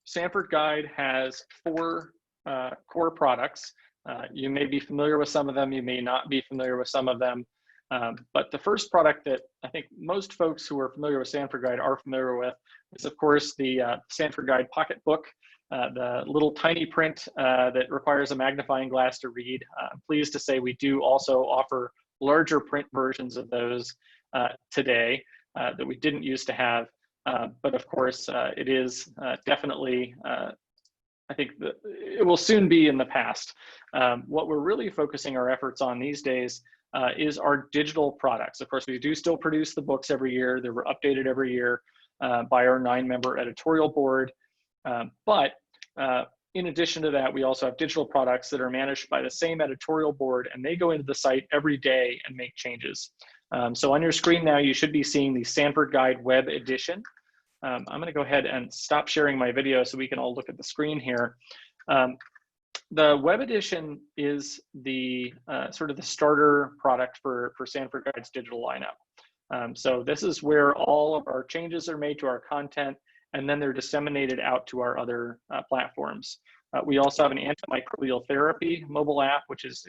Sanford Guide has 4 core products. You may be familiar with some of them, you may not be familiar with some of them. But the first product that I think most folks who are familiar with Sanford Guide are familiar with is, of course, the Sanford Guide Pocket Book, the little tiny print that requires a magnifying glass to read. I'm pleased to say we do also offer larger print versions of those today that we didn't used to have. But of course, it is definitely, I think it will soon be in the past. What we're really focusing our efforts on these days is our digital products. Of course, we do still produce the books every year. They're updated every year by our 9-member editorial board. But in addition to that, we also have digital products that are managed by the same editorial board, and they go into the site every day and make changes. So on your screen now, you should be seeing the Sanford Guide Web Edition. I'm going to go ahead and stop sharing my video so we can all look at the screen here. The Web Edition is the sort of the starter product for Sanford Guide's digital lineup. So this is where all of our changes are made to our content, and then they're disseminated out to our other platforms. We also have an antimicrobial therapy mobile app, which is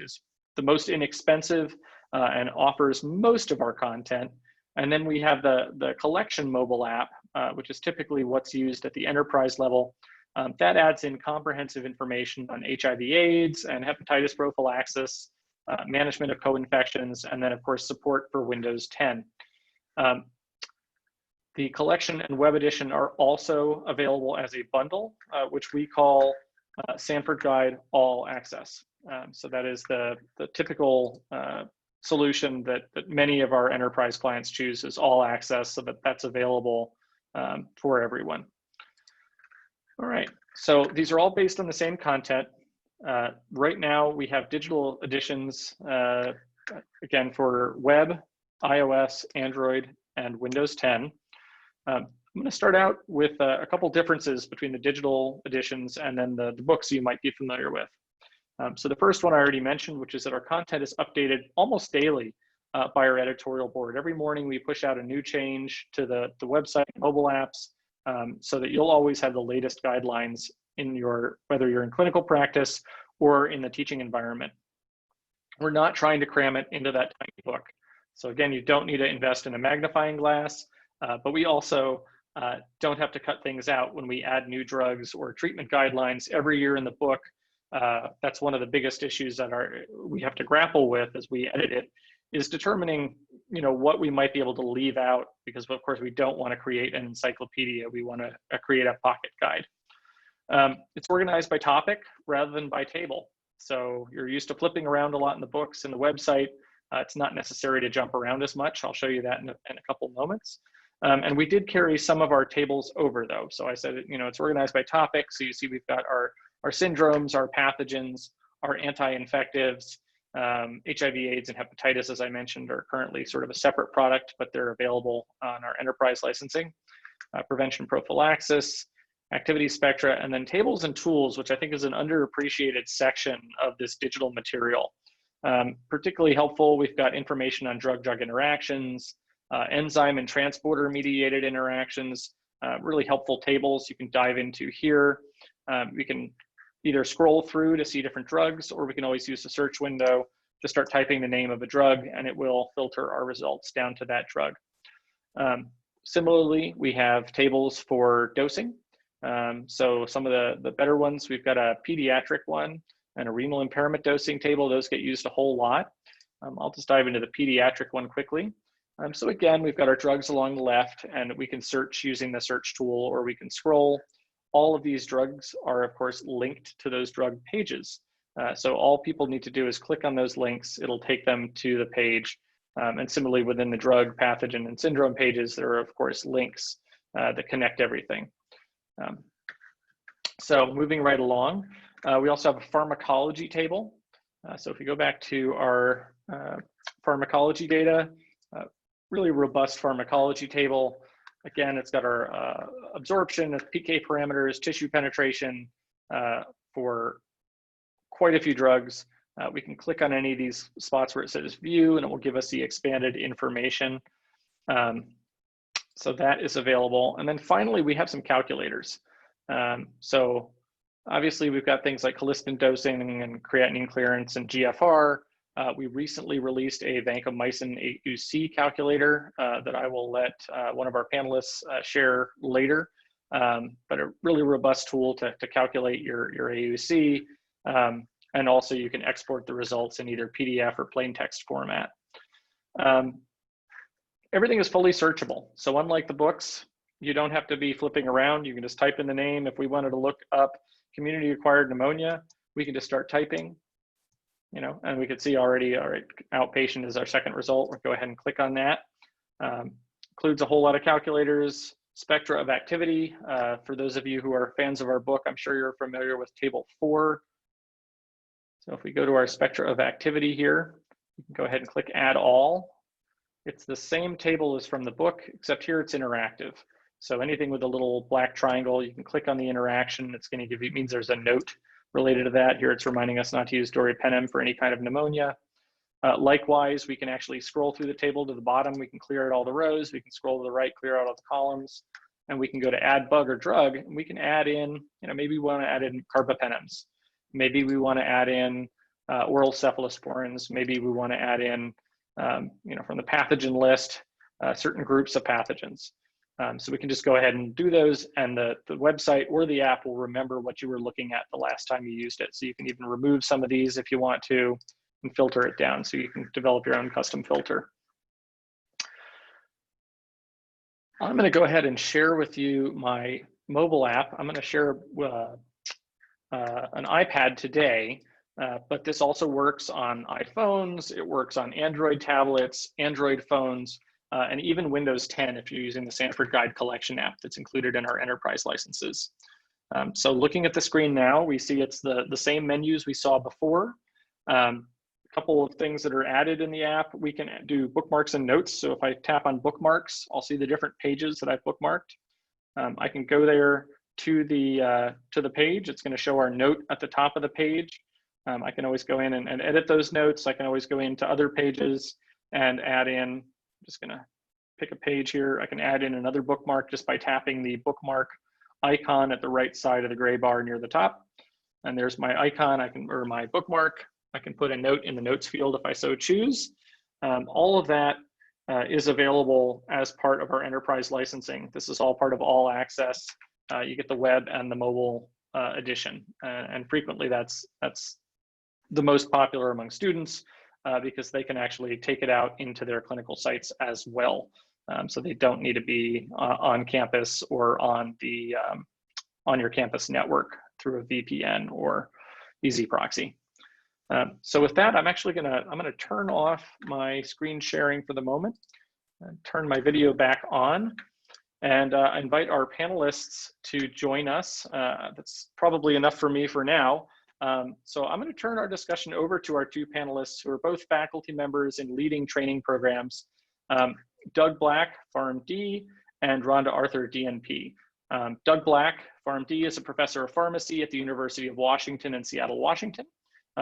the most inexpensive and offers most of our content. And then we have the collection mobile app, which is typically what's used at the enterprise level. That adds in comprehensive information on HIV/AIDS and hepatitis prophylaxis, management of co-infections, and then of course support for Windows 10. The collection and web edition are also available as a bundle, which we call Sanford Guide All Access. So that is the typical solution that many of our enterprise clients choose, is all access, so that's available for everyone. All right, so these are all based on the same content. Right now we have digital editions, again, for web, iOS, Android, and Windows 10. I'm going to start out with a couple differences between the digital editions and then the books you might be familiar with. So the first one I already mentioned, which is that our content is updated almost daily by our editorial board. Every morning we push out a new change to the website and mobile apps, so that you'll always have the latest guidelines in whether you're in clinical practice or in the teaching environment. We're not trying to cram it into that tiny book. So again, you don't need to invest in a magnifying glass, but we also don't have to cut things out when we add new drugs or treatment guidelines every year in the book. That's one of the biggest issues that we have to grapple with as we edit it, is determining, what we might be able to leave out, because of course we don't want to create an encyclopedia. We want to create a pocket guide. It's organized by topic rather than by table. So you're used to flipping around a lot in the books and the website. It's not necessary to jump around as much. I'll show you that in a couple moments. And we did carry some of our tables over though. So I said, it's organized by topic. So you see we've got our syndromes, our pathogens, our anti-infectives, HIV/AIDS and hepatitis, as I mentioned, are currently sort of a separate product, but they're available on our enterprise licensing. Prevention prophylaxis, activity spectra, and then tables and tools, which I think is an underappreciated section of this digital material. Particularly helpful, we've got information on drug-drug interactions, enzyme and transporter mediated interactions, really helpful tables you can dive into here. We can either scroll through to see different drugs, or we can always use the search window to start typing the name of a drug, and it will filter our results down to that drug. Similarly, we have tables for dosing. So some of the better ones, we've got a pediatric one and a renal impairment dosing table. Those get used a whole lot. I'll just dive into the pediatric one quickly. So again, we've got our drugs along the left, and we can search using the search tool, or we can scroll. All of these drugs are, of course, linked to those drug pages. So all people need to do is click on those links. It'll take them to the page. And similarly, within the drug, pathogen, and syndrome pages, there are, of course, links that connect everything. So moving right along, we also have a pharmacology table. So if we go back to our pharmacology data, really robust pharmacology table. Again, it's got our absorption of PK parameters, tissue penetration for quite a few drugs. We can click on any of these spots where it says view, and it will give us the expanded information. So that is available. And then finally, we have some calculators. So obviously, we've got things like colistin dosing and creatinine clearance and GFR. We recently released a vancomycin AUC calculator that I will let one of our panelists share later. But a really robust tool to calculate your AUC. And also you can export the results in either PDF or plain text format. Everything is fully searchable. So unlike the books, you don't have to be flipping around. You can just type in the name. If we wanted to look up community-acquired pneumonia, we can just start typing, and we could see already, all right, outpatient is our second result. We'll go ahead and click on that. Includes a whole lot of calculators, spectra of activity. For those of you who are fans of our book, I'm sure you're familiar with table 4. So if we go to our spectra of activity here, you can go ahead and click add all. It's the same table as from the book, except here it's interactive. So anything with a little black triangle, you can click on the interaction. It's going to give you, it means there's a note related to that. Here it's reminding us not to use doripenem for any kind of pneumonia. Likewise, we can actually scroll through the table to the bottom. We can clear out all the rows. We can scroll to the right, clear out all the columns. And we can go to add bug or drug, and we can add in, maybe we want to add in carbapenems. Maybe we want to add in oral cephalosporins. Maybe we want to add in, from the pathogen list, certain groups of pathogens. So we can just go ahead and do those, and the website or the app will remember what you were looking at the last time you used it. So you can even remove some of these if you want to and filter it down, so you can develop your own custom filter. I'm going to go ahead and share with you my mobile app. I'm going to share an iPad today, but this also works on iPhones. It works on Android tablets, Android phones, and even Windows 10 if you're using the Sanford Guide Collection app that's included in our enterprise licenses. So looking at the screen now, we see it's the same menus we saw before. A couple of things that are added in the app. We can do bookmarks and notes. So if I tap on bookmarks, I'll see the different pages that I've bookmarked. I can go there to the page. It's going to show our note at the top of the page. I can always go in and edit those notes. I can always go into other pages and add in. I'm just going to pick a page here. I can add in another bookmark just by tapping the bookmark icon at the right side of the gray bar near the top. And there's my icon, or my bookmark. I can put a note in the notes field if I so choose. All of that is available as part of our enterprise licensing. This is all part of all access. You get the web and the mobile edition. And frequently that's the most popular among students because they can actually take it out into their clinical sites as well. So they don't need to be on campus or on your campus network through a VPN or easy proxy. So with that, I'm gonna turn off my screen sharing for the moment and turn my video back on, and invite our panelists to join us. That's probably enough for me for now. So I'm gonna turn our discussion over to our two panelists who are both faculty members in leading training programs, Doug Black PharmD and Rhonda Arthur DNP. Doug Black PharmD is a professor of pharmacy at the University of Washington in Seattle, Washington.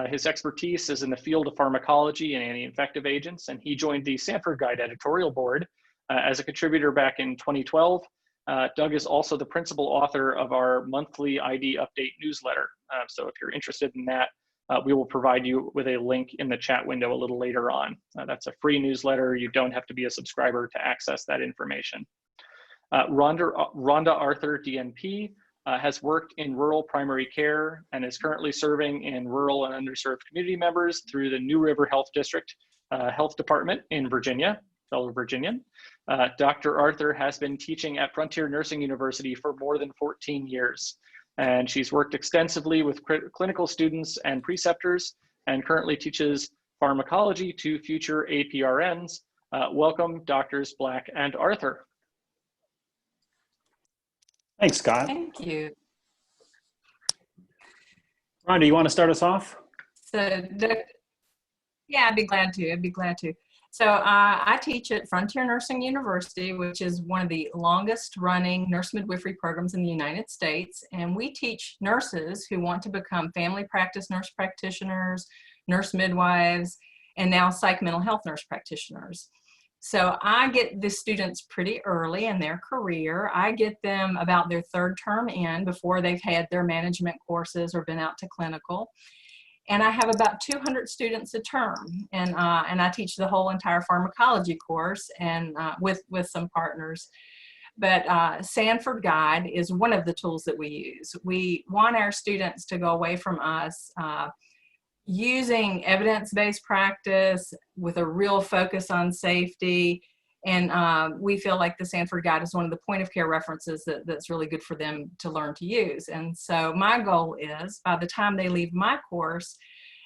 His expertise is in the field of pharmacology and anti-infective agents, and he joined the Sanford Guide editorial board as a contributor back in 2012. Doug is also the principal author of our monthly ID update newsletter. So if you're interested in that, we will provide you with a link in the chat window a little later on. That's a free newsletter. You don't have to be a subscriber to access that information. Rhonda Arthur DNP has worked in rural primary care and is currently serving in rural and underserved community members through the New River Health District Health Department in Virginia, fellow Virginian. Dr. Arthur has been teaching at Frontier Nursing University for more than 14 years. And she's worked extensively with clinical students and preceptors and currently teaches pharmacology to future APRNs. Welcome, Drs. Black and Arthur. Thanks, Scott. Thank you. Rhonda, you want to start us off? So, yeah, I'd be glad to. So I teach at Frontier Nursing University, which is one of the longest running nurse midwifery programs in the United States. And we teach nurses who want to become family practice nurse practitioners, nurse midwives, and now psych mental health nurse practitioners. So I get the students pretty early in their career. I get them about their third term in before they've had their management courses or been out to clinical. And I have about 200 students a term, and I teach the whole entire pharmacology course and with some partners. But Sanford Guide is one of the tools that we use. We want our students to go away from us using evidence-based practice with a real focus on safety. And we feel like the Sanford Guide is one of the point of care references that's really good for them to learn to use. And so my goal is by the time they leave my course,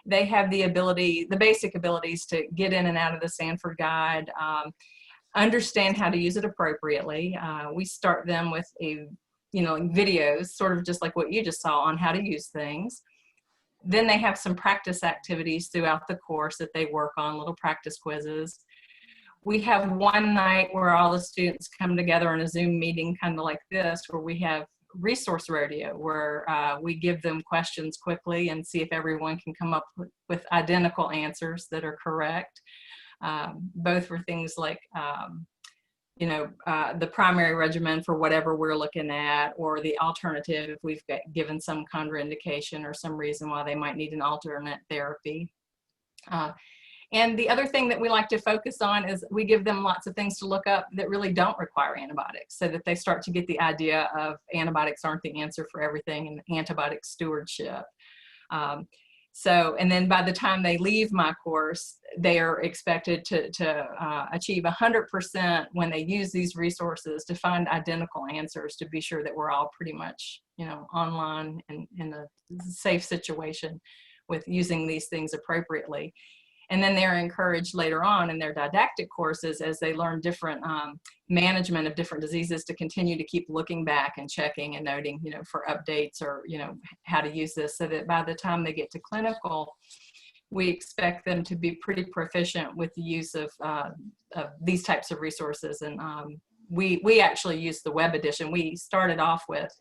they have the ability, the basic abilities to get in and out of the Sanford Guide, understand how to use it appropriately. We start them with videos, sort of just like what you just saw on how to use things. Then they have some practice activities throughout the course that they work on, little practice quizzes. We have one night where all the students come together in a Zoom meeting, kind of like this, where we have resource rodeo, where we give them questions quickly and see if everyone can come up with identical answers that are correct. Both for things like, the primary regimen for whatever we're looking at, or the alternative if we've given some contraindication or some reason why they might need an alternate therapy. And the other thing that we like to focus on is we give them lots of things to look up that really don't require antibiotics, so that they start to get the idea of antibiotics aren't the answer for everything, and antibiotic stewardship. And then by the time they leave my course, they are expected to achieve 100% when they use these resources to find identical answers, to be sure that we're all pretty much, online and in a safe situation with using these things appropriately. And then they're encouraged later on in their didactic courses, as they learn different management of different diseases, to continue to keep looking back and checking and noting, for updates or, how to use this, so that by the time they get to clinical, we expect them to be pretty proficient with the use of these types of resources. And we actually use the web edition. We started off with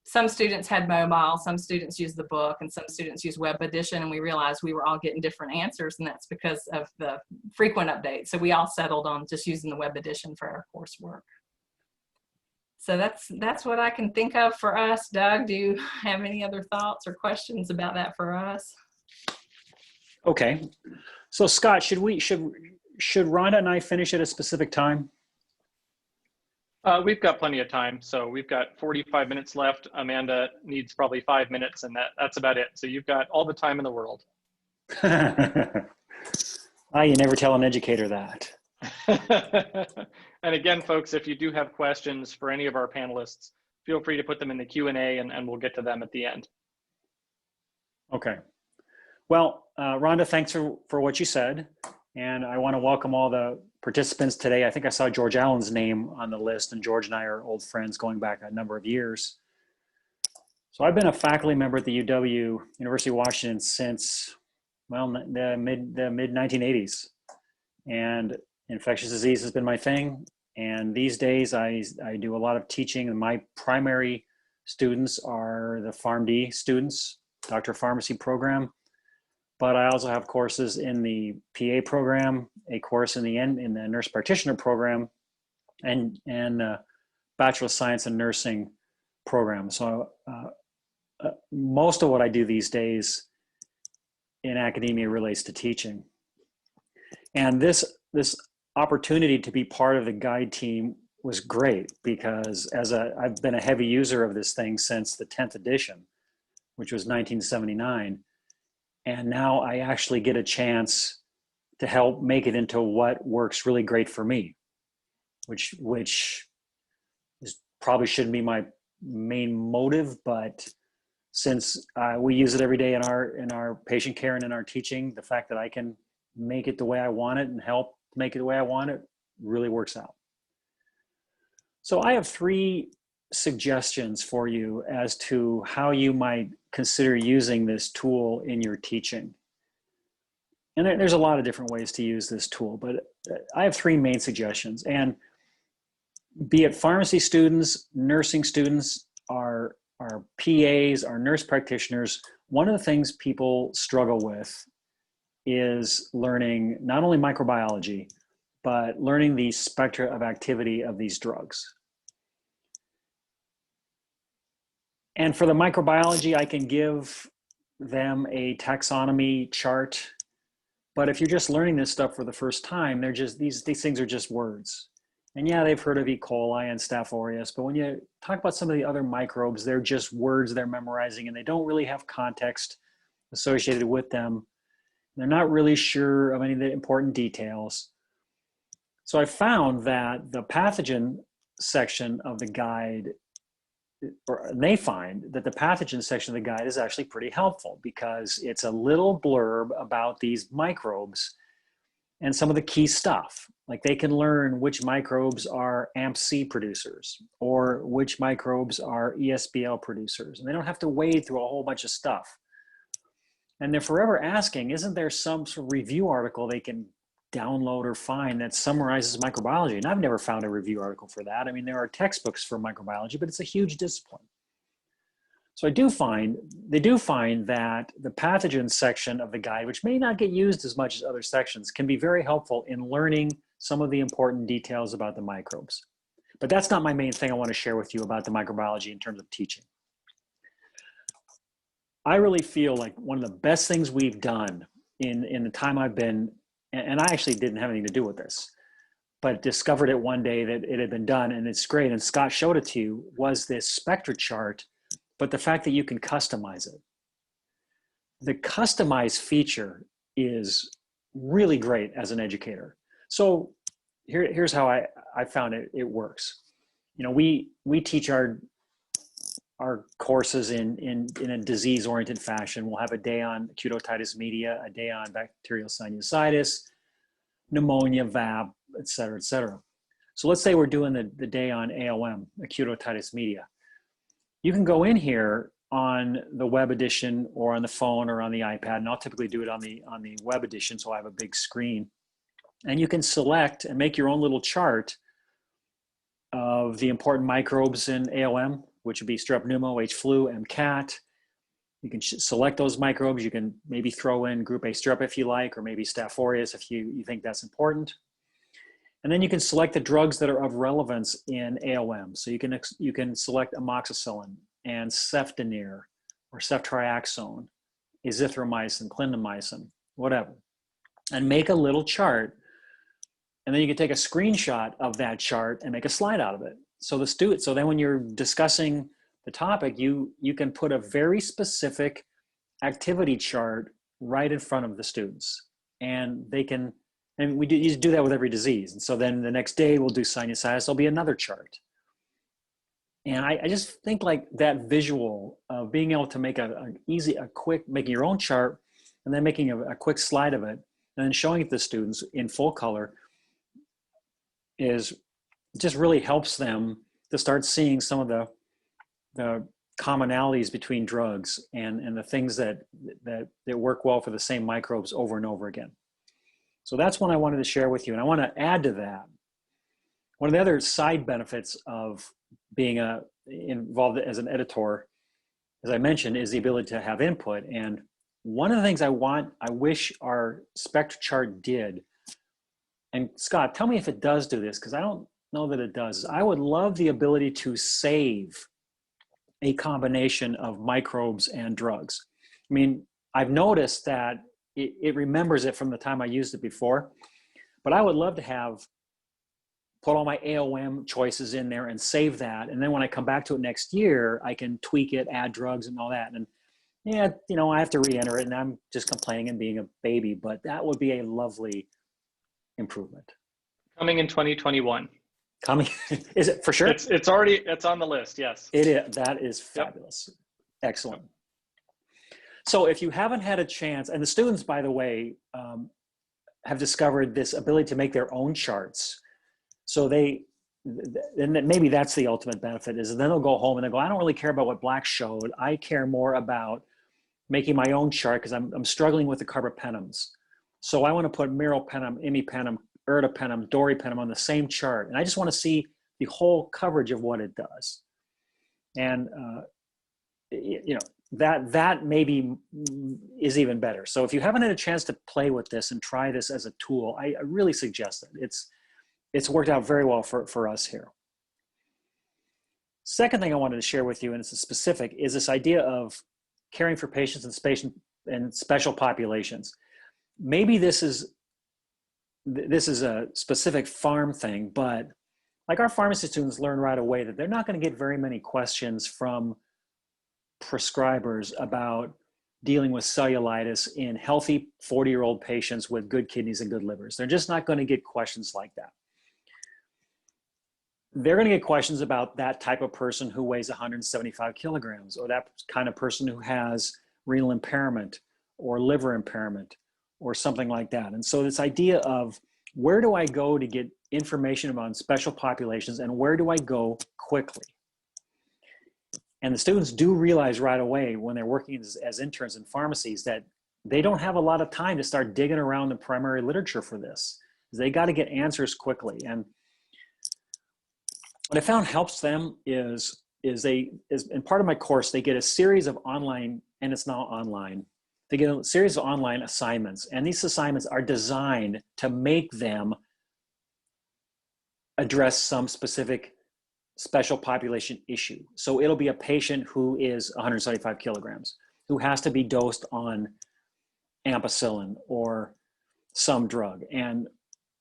some students had mobile, some students use the book, and some students use web edition, and we realized we were all getting different answers, and that's because of the frequent updates. So we all settled on just using the web edition for our coursework. So that's what I can think of for us. Doug, do you have any other thoughts or questions about that for us? Okay. So Scott, should Rhonda and I finish at a specific time? We've got plenty of time. So we've got 45 minutes left. Amanda needs probably 5 minutes, and that's about it. So you've got all the time in the world. You never tell an educator that. And again, folks, if you do have questions for any of our panelists, feel free to put them in the Q&A, and we'll get to them at the end. Okay. Well, Rhonda, thanks for what you said. And I want to welcome all the participants today. I think I saw George Allen's name on the list, and George and I are old friends going back a number of years. So I've been a faculty member at the UW, University of Washington, since, well, the mid 1980s. And infectious disease has been my thing. And these days I do a lot of teaching, and my primary students are the PharmD students, Doctor of Pharmacy program. But I also have courses in the PA program, a course in the nurse practitioner program, and Bachelor of Science in Nursing program. So most of what I do these days in academia relates to teaching. And this opportunity to be part of the guide team was great, because I've been a heavy user of this thing since the 10th edition, which was 1979. And now I actually get a chance to help make it into what works really great for me, which probably shouldn't be my main motive, but since we use it every day in our patient care and in our teaching, the fact that I can make it the way I want it and help make it the way I want it really works out. So I have 3 suggestions for you as to how you might consider using this tool in your teaching. And there's a lot of different ways to use this tool, but I have 3 main suggestions. And be it pharmacy students, nursing students, our PAs, our nurse practitioners, one of the things people struggle with is learning not only microbiology, but learning the spectra of activity of these drugs. And for the microbiology, I can give them a taxonomy chart. But if you're just learning this stuff for the first time, they're just, these things are just words. And yeah, they've heard of E. coli and Staph aureus, but when you talk about some of the other microbes, they're just words they're memorizing and they don't really have context associated with them. They're not really sure of any of the important details. So I found that the pathogen section of the guide, or they find that the pathogen section of the guide is actually pretty helpful because it's a little blurb about these microbes and some of the key stuff. Like they can learn which microbes are AMP-C producers or which microbes are ESBL producers. And they don't have to wade through a whole bunch of stuff. And they're forever asking, isn't there some sort of review article they can download or find that summarizes microbiology? And I've never found a review article for that. I mean, there are textbooks for microbiology, but it's a huge discipline. So they do find that the pathogen section of the guide, which may not get used as much as other sections, can be very helpful in learning some of the important details about the microbes. But that's not my main thing I want to share with you about the microbiology in terms of teaching. I really feel like one of the best things we've done in the time I've been, and I actually didn't have anything to do with this, but discovered it one day that it had been done and it's great, and Scott showed it to you, was this Spectra chart, but the fact that you can customize it. The customized feature is really great as an educator. So here's how I found it works. You know, we teach our courses in a disease-oriented fashion. We'll have a day on acute otitis media, a day on bacterial sinusitis, pneumonia, VAB, et cetera, et cetera. So let's say we're doing the day on AOM, acute otitis media. You can go in here on the web edition or on the phone or on the iPad, and I'll typically do it on the web edition, so I have a big screen. And you can select and make your own little chart of the important microbes in AOM, which would be strep pneumo, H. flu, MCAT. You can select those microbes. You can maybe throw in group A strep if you like, or maybe Staph aureus if you think that's important. And then you can select the drugs that are of relevance in AOM. So you can select amoxicillin and cefdinir or ceftriaxone, azithromycin, clindamycin, whatever, and make a little chart. And then you can take a screenshot of that chart and make a slide out of it. So then when you're discussing the topic, you can put a very specific activity chart right in front of the students, and they can. And you do that with every disease. And so then the next day we'll do sinusitis, there'll be another chart. And I just think like that visual of being able to make making your own chart and then making a quick slide of it and then showing it to the students in full color just really helps them to start seeing some of the commonalities between drugs and the things that work well for the same microbes over and over again. So that's one I wanted to share with you. And I want to add to that, one of the other side benefits of being involved as an editor, as I mentioned, is the ability to have input. And one of the things I wish our Spectra chart did, and Scott, tell me if it does do this, because I don't know that it does. I would love the ability to save a combination of microbes and drugs. I mean, I've noticed that it remembers it from the time I used it before, but I would love to have put all my AOM choices in there and save that. And then when I come back to it next year, I can tweak it, add drugs and all that. And yeah, you know, I have to re-enter it and I'm just complaining and being a baby, but that would be a lovely improvement. Coming in 2021. Coming, is it for sure? It's on the list, yes. It is, that is fabulous. Yep. Excellent. So if you haven't had a chance, and the students, by the way, have discovered this ability to make their own charts. So and maybe that's the ultimate benefit, is then they'll go home and they'll go, I don't really care about what Black showed. I care more about making my own chart because I'm struggling with the carbapenems. So I want to put meropenem, imipenem, ertapenem, doripenem on the same chart. And I just want to see the whole coverage of what it does. And, you know, that maybe is even better. So if you haven't had a chance to play with this and try this as a tool, I really suggest it. It's worked out very well for us here. Second thing I wanted to share with you, and it's a specific, is this idea of caring for patients in special populations. Maybe this is a specific pharm thing, but like our pharmacy students learn right away that they're not going to get very many questions from prescribers about dealing with cellulitis in healthy 40-year-old patients with good kidneys and good livers. They're just not going to get questions like that. They're going to get questions about that type of person who weighs 175 kilograms, or that kind of person who has renal impairment or liver impairment or something like that. And so this idea of where do I go to get information about special populations, and where do I go quickly? And the students do realize right away when they're working as interns in pharmacies that they don't have a lot of time to start digging around the primary literature for this. They got to get answers quickly. And what I found helps them is in part of my course, they get a series of online, and it's now online, they get a series of online assignments. And these assignments are designed to make them address some specific special population issue. So it'll be a patient who is 175 kilograms, who has to be dosed on ampicillin or some drug. And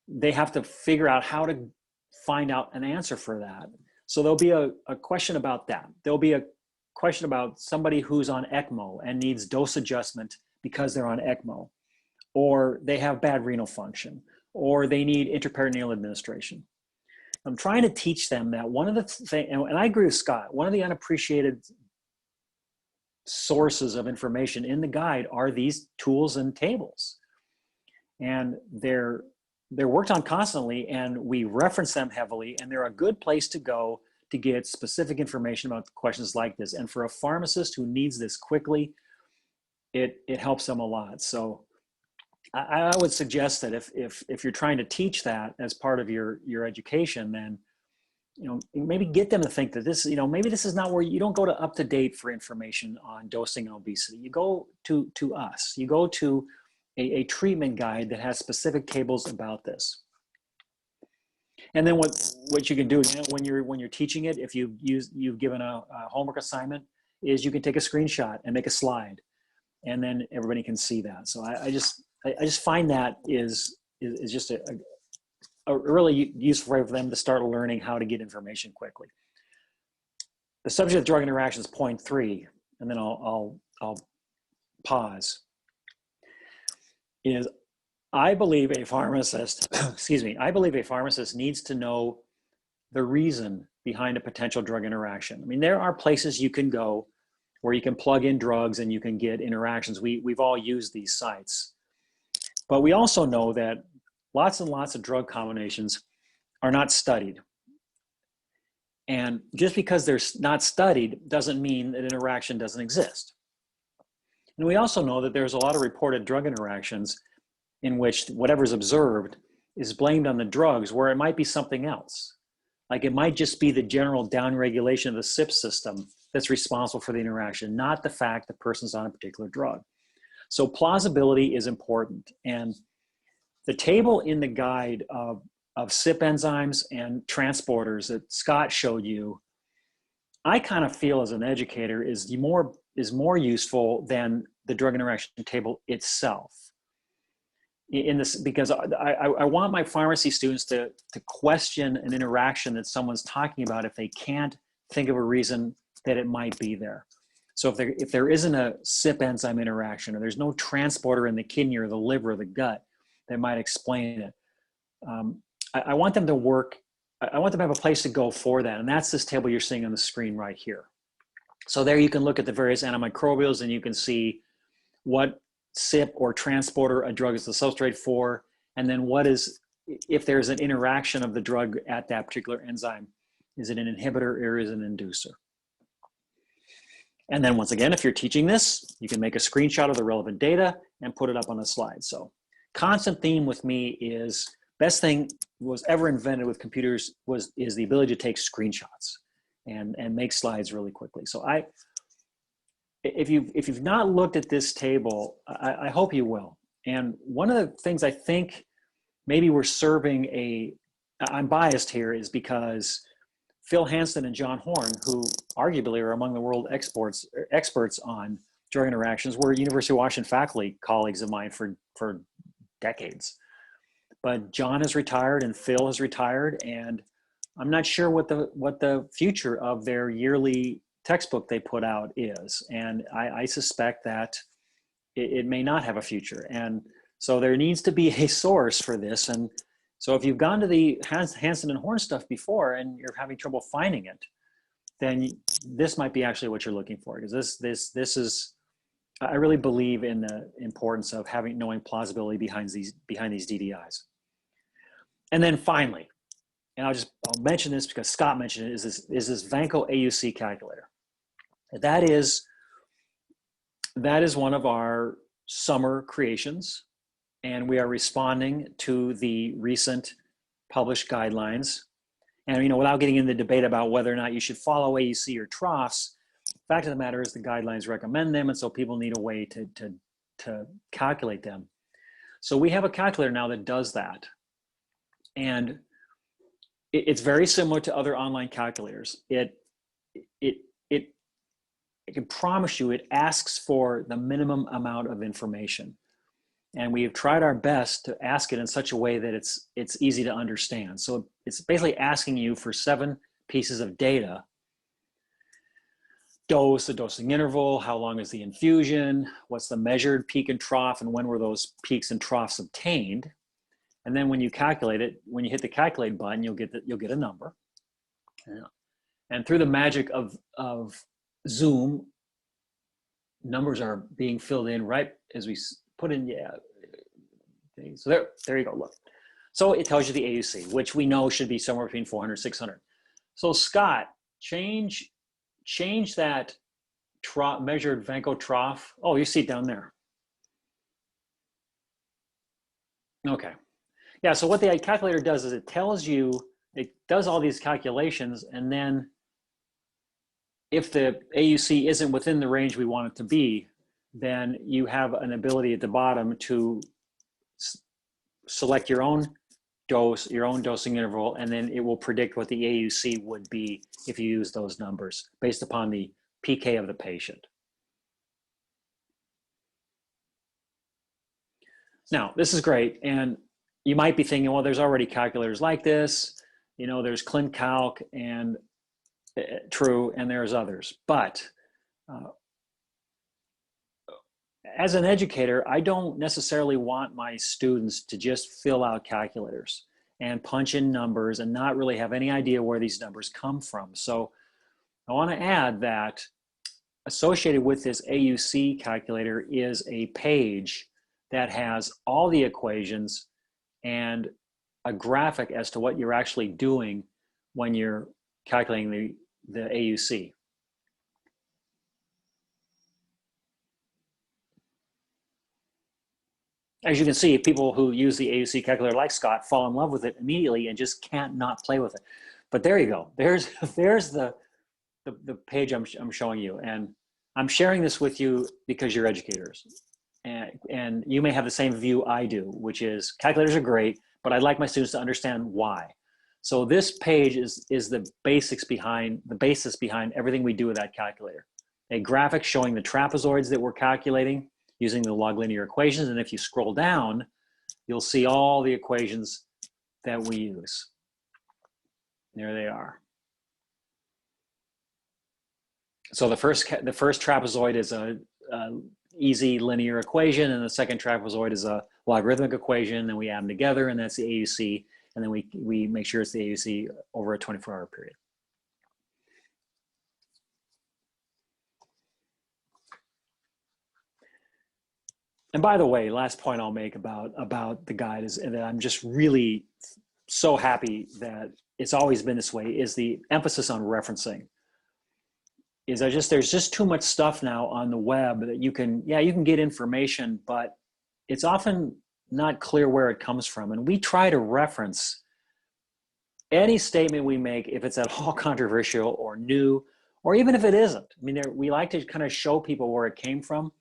they have to figure out how to find out an answer for that. So there'll be a question about that. There'll be a question about somebody who's on ECMO and needs dose adjustment because they're on ECMO, or they have bad renal function, or they need intraperitoneal administration. I'm trying to teach them that one of the things, and I agree with Scott, one of the unappreciated sources of information in the guide are these tools and tables. And they're worked on constantly, and we reference them heavily, and they're a good place to go to get specific information about questions like this. And for a pharmacist who needs this quickly, it helps them a lot. So I would suggest that if you're trying to teach that as part of your education, then maybe get them to think that this, maybe this is not where you don't go to UpToDate for information on dosing and obesity. You go to us. You go to a treatment guide that has specific tables about this. And then what you can do when you're teaching it, if you've given a homework assignment, is you can take a screenshot and make a slide, and then everybody can see that. So I just find that is just a really useful way for them to start learning how to get information quickly. The subject of drug interactions, point 3, and then I'll pause, is I believe a pharmacist, I believe a pharmacist needs to know the reason behind a potential drug interaction. I mean, there are places you can go where you can plug in drugs and you can get interactions. We've all used these sites. But we also know that lots and lots of drug combinations are not studied. And just because they're not studied doesn't mean that interaction doesn't exist. And we also know that there's a lot of reported drug interactions in which whatever's observed is blamed on the drugs, where it might be something else. Like it might just be the general downregulation of the CYP system that's responsible for the interaction, not the fact the person's on a particular drug. So plausibility is important. And the table in the guide of CYP enzymes and transporters that Scott showed you, I kind of feel as an educator is more useful than the drug interaction table itself. In this, because I want my pharmacy students to question an interaction that someone's talking about if they can't think of a reason that it might be there. So if there isn't a CYP enzyme interaction, or there's no transporter in the kidney or the liver or the gut that might explain it, I want them to work. I want them to have a place to go for that, and that's this table you're seeing on the screen right here. So there you can look at the various antimicrobials, and you can see what CYP or transporter a drug is the substrate for, and then what is, if there's an interaction of the drug at that particular enzyme, is it an inhibitor or is it an inducer? And then once again, if you're teaching this, you can make a screenshot of the relevant data and put it up on the slide. So constant theme with me is best thing was ever invented with computers is the ability to take screenshots and make slides really quickly. So if you've not looked at this table, I hope you will. And one of the things I think maybe we're serving I'm biased here, is because Phil Hansen and John Horn, who arguably are among the world experts on drug interactions, were University of Washington faculty colleagues of mine for decades. But John has retired and Phil has retired, and I'm not sure what the future of their yearly textbook they put out is. And I suspect that it may not have a future. And so there needs to be a source for this. And so if you've gone to the Hansen and Horn stuff before and you're having trouble finding it, then this might be actually what you're looking for. Because this is, I really believe in the importance of knowing plausibility behind these DDIs. And then finally, and I'll mention this because Scott mentioned it, is this Vanco AUC calculator. That is one of our summer creations, and we are responding to the recent published guidelines. And without getting into the debate about whether or not you should follow AUC or troughs, the fact of the matter is the guidelines recommend them, and so people need a way to calculate them. So we have a calculator now that does that. And it's very similar to other online calculators. I can promise you it asks for the minimum amount of information. And we have tried our best to ask it in such a way that it's easy to understand. So it's basically asking you for 7 pieces of data: dose, the dosing interval, how long is the infusion, what's the measured peak and trough, and when were those peaks and troughs obtained. And then when you calculate it, when you hit the calculate button, you'll get a number. And through the magic of Zoom, numbers are being filled in right as we put in, so there you go, look. So it tells you the AUC, which we know should be somewhere between 400, 600. So Scott, change that measured Vanco trough. Oh, you see it down there. Okay. Yeah, so what the calculator does is it does all these calculations, and then if the AUC isn't within the range we want it to be, then you have an ability at the bottom to select your own dose, your own dosing interval, and then it will predict what the AUC would be if you use those numbers based upon the PK of the patient. Now, this is great, and you might be thinking, well, there's already calculators like this. There's ClinCalc and True, and there's others. But as an educator, I don't necessarily want my students to just fill out calculators and punch in numbers and not really have any idea where these numbers come from. So I want to add that associated with this AUC calculator is a page that has all the equations and a graphic as to what you're actually doing when you're calculating the AUC. As you can see, people who use the AUC calculator like Scott fall in love with it immediately and just can't not play with it. But there you go. There's the page I'm showing you. And I'm sharing this with you because you're educators. And you may have the same view I do, which is calculators are great, but I'd like my students to understand why. So this page is the basis behind everything we do with that calculator. A graphic showing the trapezoids that we're calculating using the log linear equations. And if you scroll down, you'll see all the equations that we use. There they are. So the first trapezoid is a easy linear equation, and the second trapezoid is a logarithmic equation. Then we add them together, and that's the AUC. And then we make sure it's the AUC over a 24-hour period. And by the way, last point I'll make about the guide is that I'm just really so happy that it's always been this way, is the emphasis on referencing. There's just too much stuff now on the web that you can get information, but it's often not clear where it comes from. And we try to reference any statement we make if it's at all controversial or new or even if it isn't. I mean, we like to kind of show people where it came from.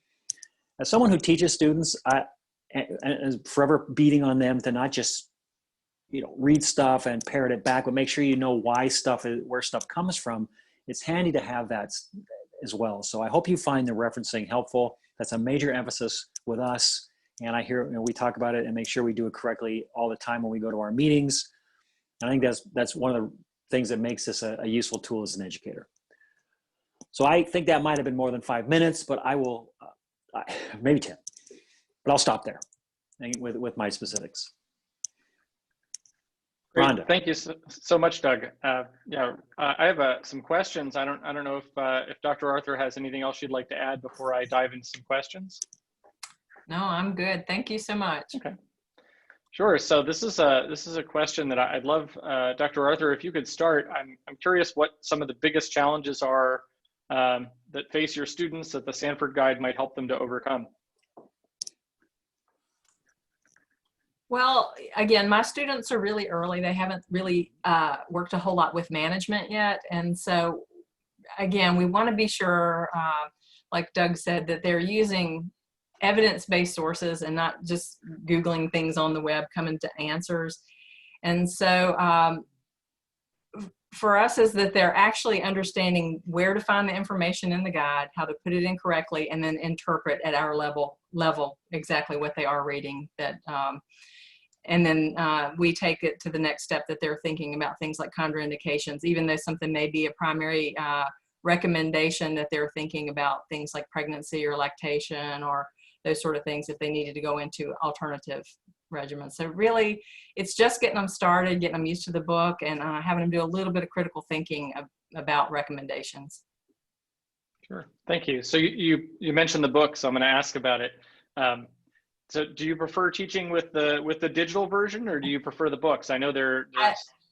As someone who teaches students, and forever beating on them to not just, read stuff and parrot it back, but make sure you know why where stuff comes from. It's handy to have that as well. So I hope you find the referencing helpful. That's a major emphasis with us. And I hear, we talk about it and make sure we do it correctly all the time when we go to our meetings. And I think that's one of the things that makes this a useful tool as an educator. So I think that might have been more than 5 minutes, but I will, maybe 10, but I'll stop there with my specifics. Great. Rhonda. Thank you so much, Doug. I have some questions. I don't know if Dr. Arthur has anything else you'd like to add before I dive into some questions. No, I'm good. Thank you so much. Okay. Sure. So this is a question that I'd love, Dr. Arthur, if you could start. I'm curious what some of the biggest challenges are that face your students that the Sanford Guide might help them to overcome. Well, again, my students are really early. They haven't really worked a whole lot with management yet. And so, again, we want to be sure, like Doug said, that they're using evidence-based sources and not just Googling things on the web coming to answers. And so for us is that they're actually understanding where to find the information in the guide, how to put it in correctly, and then interpret at our level exactly what they are reading. And then we take it to the next step that they're thinking about things like contraindications, even though something may be a primary recommendation, that they're thinking about things like pregnancy or lactation or those sort of things if they needed to go into alternative regimens. So really, it's just getting them started, getting them used to the book, and having them do a little bit of critical thinking about recommendations. Sure, thank you. So you mentioned the book, so I'm going to ask about it. So do you prefer teaching with the digital version, or do you prefer the books? I know there's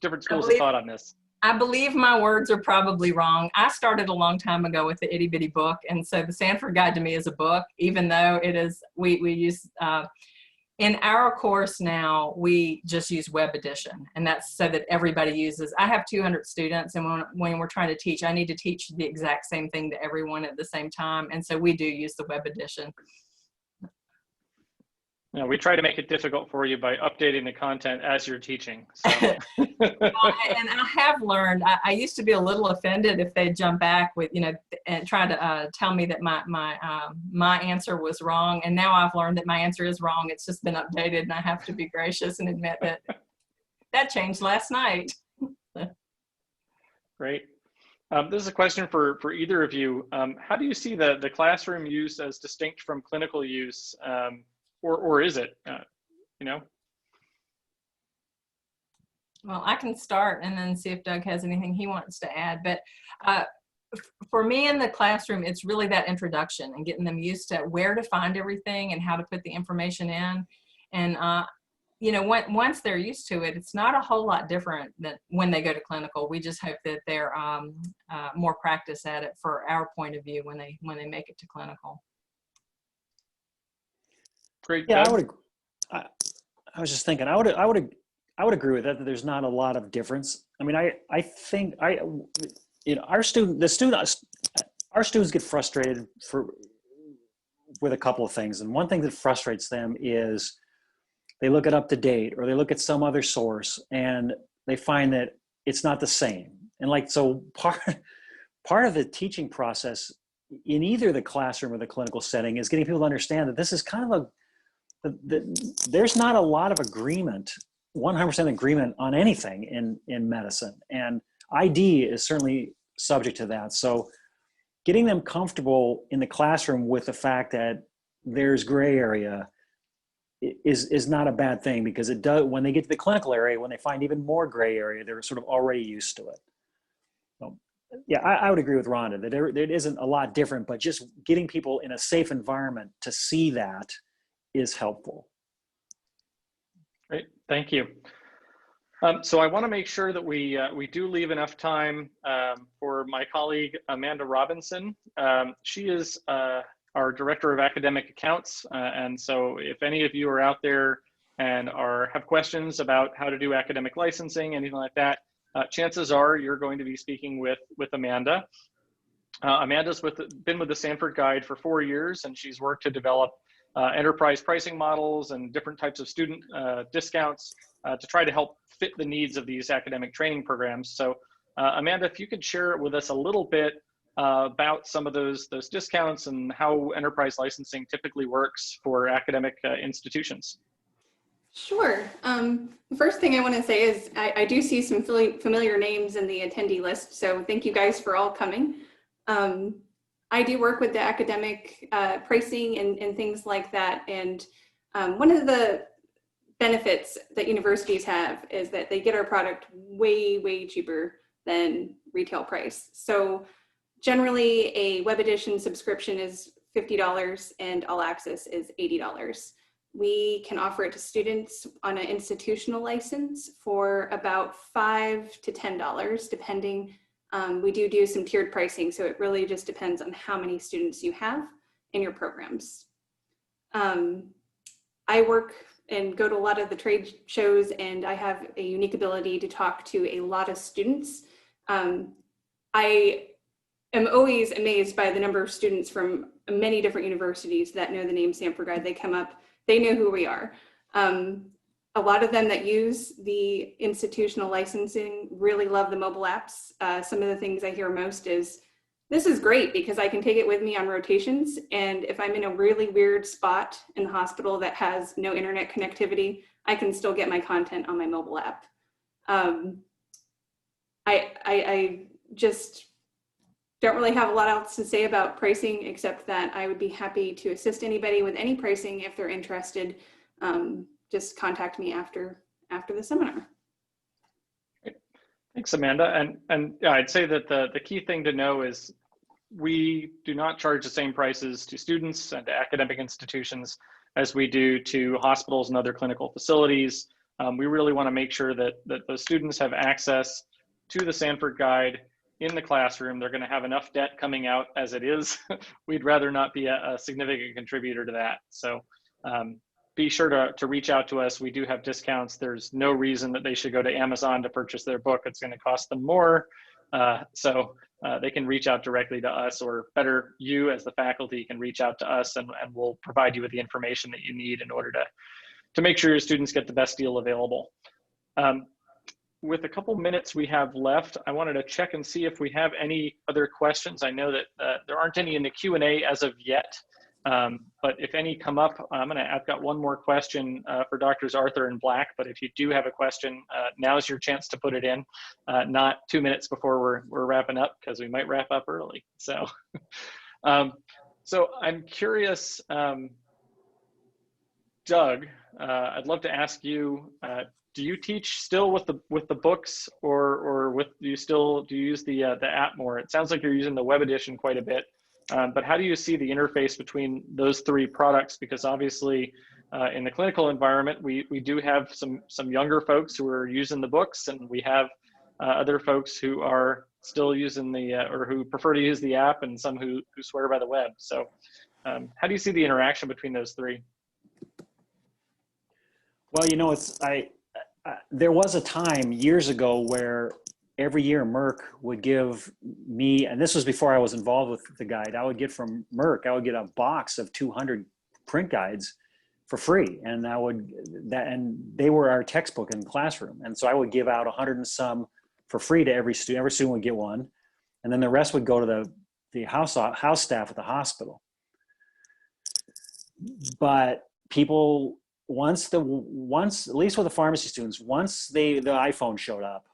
different schools of thought on this. I believe my words are probably wrong. I started a long time ago with the itty bitty book, and so the Sanford Guide to me is a book, even though it is, we use, in our course now, we just use web edition, and that's so that everybody uses. I have 200 students, and when we're trying to teach, I need to teach the exact same thing to everyone at the same time, and so we do use the web edition. Yeah, we try to make it difficult for you by updating the content as you're teaching. So. Well, and I have learned, I used to be a little offended if they jump back with, and try to tell me that my answer was wrong. And now I've learned that my answer is wrong. It's just been updated, and I have to be gracious and admit that changed last night. Great. This is a question for either of you. How do you see the classroom use as distinct from clinical use? Or is it, Well, I can start and then see if Doug has anything he wants to add. But for me in the classroom, it's really that introduction and getting them used to where to find everything and how to put the information in. And, once they're used to it, it's not a whole lot different than when they go to clinical. We just hope that they're more practice at it for our point of view when they make it to clinical. Great. Yeah, I was just thinking, I would agree with that there's not a lot of difference. I mean, I think our students get frustrated with a couple of things. And one thing that frustrates them is they look it up to date, or they look at some other source and they find that it's not the same. And so part of the teaching process in either the classroom or the clinical setting is getting people to understand that this is kind of there's not a lot of agreement, 100% agreement on anything in medicine. And ID is certainly subject to that. So getting them comfortable in the classroom with the fact that there's gray area is not a bad thing, because it does, when they get to the clinical area, when they find even more gray area, they're sort of already used to it. So, yeah, I would agree with Rhonda that it isn't a lot different, but just getting people in a safe environment to see that is helpful. Great, thank you. So I want to make sure that we do leave enough time for my colleague Amanda Robinson. She is our Director of Academic Accounts, and so if any of you are out there and have questions about how to do academic licensing, anything like that, chances are you're going to be speaking with Amanda. Amanda's been with the Sanford Guide for 4 years, and she's worked to develop enterprise pricing models and different types of student discounts to try to help fit the needs of these academic training programs. So Amanda, if you could share with us a little bit about some of those discounts and how enterprise licensing typically works for academic institutions. Sure. The first thing I want to say is I do see some familiar names in the attendee list, so thank you guys for all coming. I do work with the academic pricing and things like that, and one of the benefits that universities have is that they get our product way, way cheaper than retail price. So generally a web edition subscription is $50 and all access is $80. We can offer it to students on an institutional license for about $5 to $10, depending. We do some tiered pricing, so it really just depends on how many students you have in your programs. I work and go to a lot of the trade shows, and I have a unique ability to talk to a lot of students. I am always amazed by the number of students from many different universities that know the name Sanford Guide. They come up, they know who we are. A lot of them that use the institutional licensing really love the mobile apps. Some of the things I hear most is, this is great because I can take it with me on rotations. And if I'm in a really weird spot in the hospital that has no internet connectivity, I can still get my content on my mobile app. I just don't really have a lot else to say about pricing, except that I would be happy to assist anybody with any pricing if they're interested. Just contact me after the seminar. Great. Thanks, Amanda. And yeah, I'd say that the key thing to know is we do not charge the same prices to students and to academic institutions as we do to hospitals and other clinical facilities. We really want to make sure that those students have access to the Sanford Guide in the classroom. They're going to have enough debt coming out as it is. We'd rather not be a significant contributor to that. So be sure to reach out to us. We do have discounts. There's no reason that they should go to Amazon to purchase their book. It's going to cost them more. So they can reach out directly to us, or better, you as the faculty can reach out to us, and we'll provide you with the information that you need in order to make sure your students get the best deal available. With a couple minutes we have left, I wanted to check and see if we have any other questions. I know that there aren't any in the Q&A as of yet, but if any come up, I've got one more question for Drs. Arthur and Black, but if you do have a question, now's your chance to put it in, not 2 minutes before we're wrapping up, because we might wrap up early. So, so I'm curious, Doug, I'd love to ask you, do you teach still with the books, or do you use the app more? It sounds like you're using the web edition quite a bit, but how do you see the interface between those three products? Because obviously, in the clinical environment, we do have some younger folks who are using the books, and we have other folks who are still using or who prefer to use the app, and some who swear by the web. So, how do you see the interaction between those three? Well, you know, there was a time years ago where every year Merck would give me, and this was before I was involved with the guide, I would get from Merck, I would get a box of 200 print guides for free. And and they were our textbook in the classroom. And so I would give out 100 and some for free to every student. Every student would get one. And then the rest would go to the house staff at the hospital. But people, once at least with the pharmacy students, once the iPhone showed up,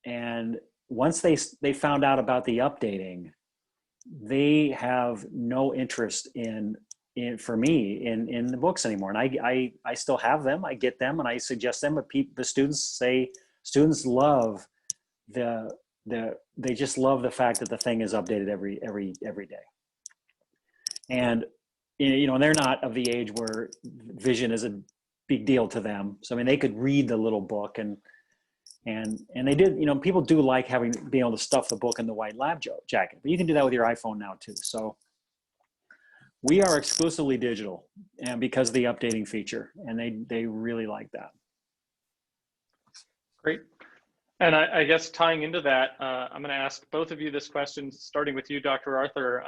and once they found out about the updating, they have no interest in the books anymore. And I still have them. I get them and I suggest them, but the students say love they just love the fact that the thing is updated every day. And you know, and they're not of the age where vision is a big deal to them. So I mean, they could read the little book, and they did. You know, people do like being able to stuff the book in the white lab jacket, but you can do that with your iPhone now too. So we are exclusively digital, and because of the updating feature, and they really like that. Great. And I guess tying into that, I'm going to ask both of you this question, starting with you, Dr. Arthur.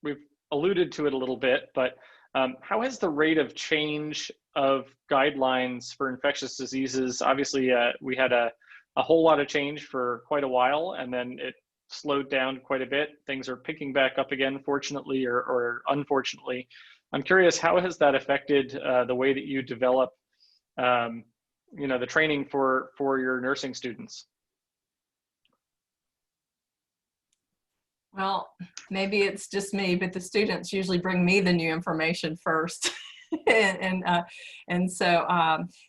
We've alluded to it a little bit, but how has the rate of change of guidelines for infectious diseases? Obviously, we had a whole lot of change for quite a while, and then it slowed down quite a bit. Things are picking back up again, fortunately or unfortunately. I'm curious, how has that affected the way that you develop the training for your nursing students? Well, maybe it's just me, but the students usually bring me the new information first. and so,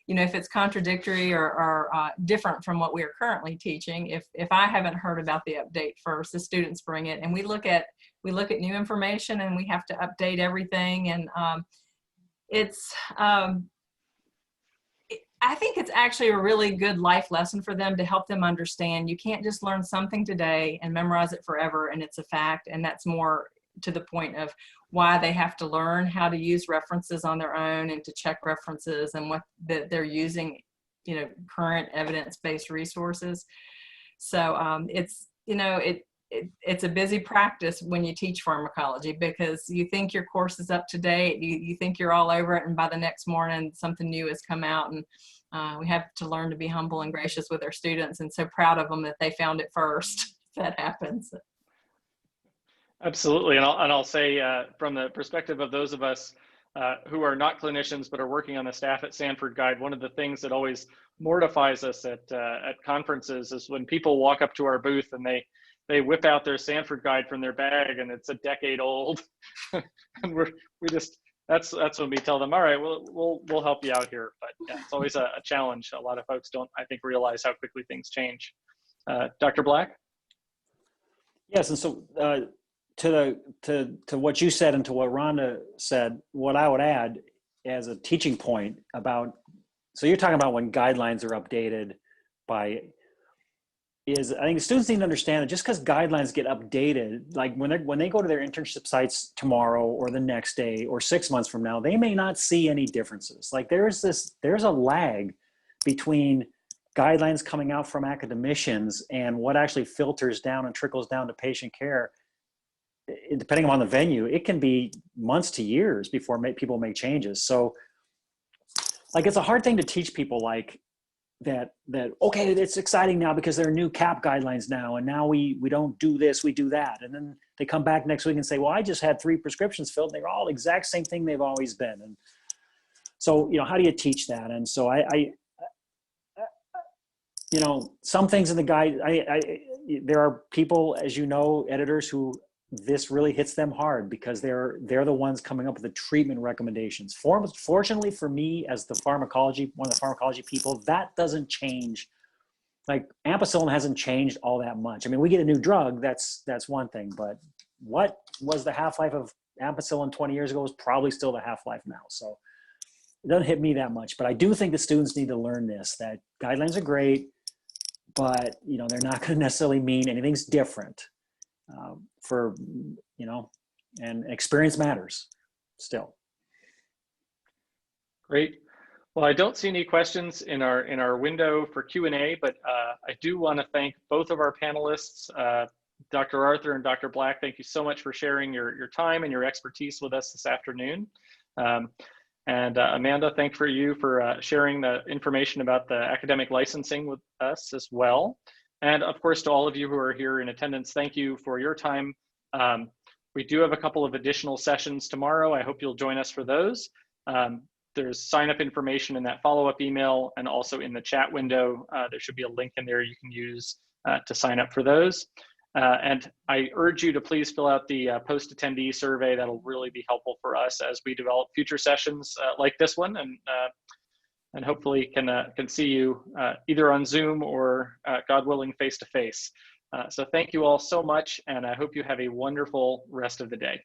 if it's contradictory or different from what we are currently teaching, if I haven't heard about the update first, the students bring it, and we look at new information, and we have to update everything. And I think it's actually a really good life lesson for them to help them understand you can't just learn something today and memorize it forever and it's a fact. And that's more to the point of why they have to learn how to use references on their own and to check references and what that they're using, current evidence-based resources. So it's a busy practice when you teach pharmacology, because you think your course is up to date, you think you're all over it, and by the next morning something new has come out. And we have to learn to be humble and gracious with our students, and so proud of them that they found it first. That happens. Absolutely, and I'll say from the perspective of those of us who are not clinicians but are working on the staff at Sanford Guide, one of the things that always mortifies us at conferences is when people walk up to our booth and they whip out their Sanford Guide from their bag and it's a decade old, and that's when we tell them, all right, we'll help you out here. But yeah, it's always a challenge. A lot of folks don't, I think, realize how quickly things change. Dr. Black? Yes, and so to what you said and to what Rhonda said, what I would add as a teaching point about, so you're talking about when guidelines are updated by, I think students need to understand that just because guidelines get updated, like when they go to their internship sites tomorrow or the next day or 6 months from now, they may not see any differences. Like there's a lag between guidelines coming out from academicians and what actually filters down and trickles down to patient care. Depending on the venue, it can be months to years before people make changes. So like, it's a hard thing to teach people like that, okay, it's exciting now because there are new CAP guidelines now. And now we don't do this, we do that. And then they come back next week and say, well, I just had 3 prescriptions filled. And they were all the exact same thing they've always been. And so, how do you teach that? And so some things in the guide, there are people, as you know, editors who this really hits them hard because they're the ones coming up with the treatment recommendations. Fortunately for me, as one of the pharmacology people, that doesn't change. Like ampicillin hasn't changed all that much. I mean, we get a new drug, that's one thing, but what was the half-life of ampicillin 20 years ago is probably still the half-life now. So it doesn't hit me that much, but I do think the students need to learn this, that guidelines are great, but they're not going to necessarily mean anything's different. And experience matters still. Great. Well, I don't see any questions in our window for Q&A, but I do want to thank both of our panelists, Dr. Arthur and Dr. Black. Thank you so much for sharing your time and your expertise with us this afternoon. And Amanda, thank you for sharing the information about the academic licensing with us as well. And of course, to all of you who are here in attendance, thank you for your time. We do have a couple of additional sessions tomorrow. I hope you'll join us for those. There's sign-up information in that follow-up email, and also in the chat window, there should be a link in there you can use to sign up for those. And I urge you to please fill out the post-attendee survey. That'll really be helpful for us as we develop future sessions like this one, and hopefully can see you either on Zoom or, God willing, face-to-face. So thank you all so much, and I hope you have a wonderful rest of the day.